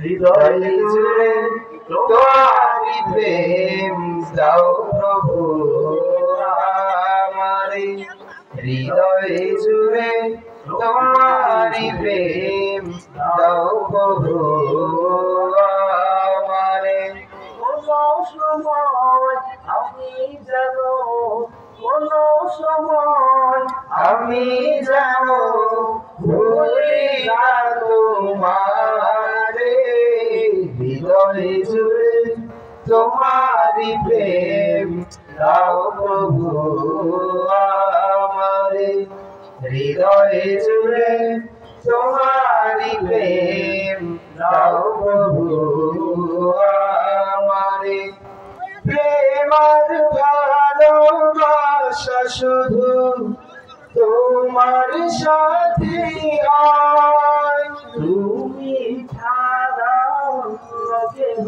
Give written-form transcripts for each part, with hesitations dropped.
হৃদয় জুড়ে তোমারি প্রেম দাও প্রভু আমারে, হৃদয় জুড়ে তোমারি প্রেম দাও প্রভু আমারে। কোনো সময় আমি যেন, কোনো সময় আমি যেন ভুলি না তোমারে, হৃদয় জুড়ে তোমারি প্রেম দাও প্রভু আমারে, হৃদয় জুড়ে তোমারি প্রেম দাও প্রভু আমারে। প্রেম আর ভালোবাসা শুধু তোমার সাথে হয়, তুমি ছাড়া অন্য কেহ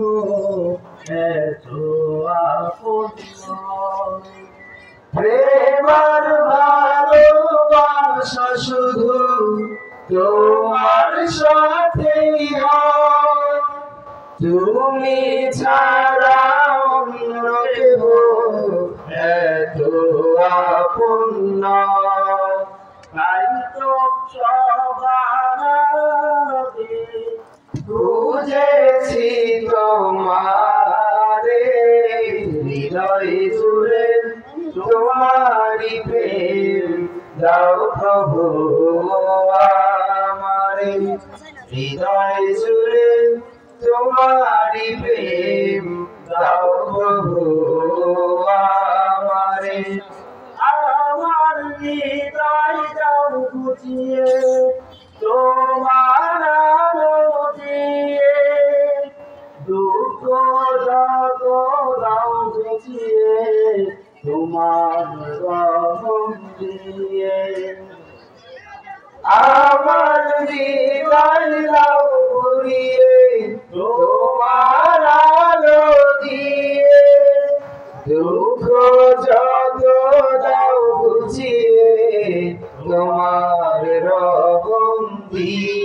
এত আপন নয়। প্রেম আর ভালোবাসা শুধু তোমার সাথে হয়, তুমি ছাড়া অন্য কেহ এত আপন নয়। তাই তো সবারে খুঁজেছি তোমারে, হৃদয় জুড়ে তোমারি প্রেম দাও প্রভু আমারে, হৃদয় জুড়ে তোমারি প্রেম দাও প্রভু আমারে। আমার হৃদয় দাও বুঝিয়ে তোমার আলো দিয়ে, দুঃখ যত দাও বুঝিয়ে তোমার রহম দিয়ে। আমার হৃদয় দাও ভরিয়ে তোমার আলো দিয়ে, দুঃখ যত দাও বুঝিয়ে তোমার রহম দিয়ে।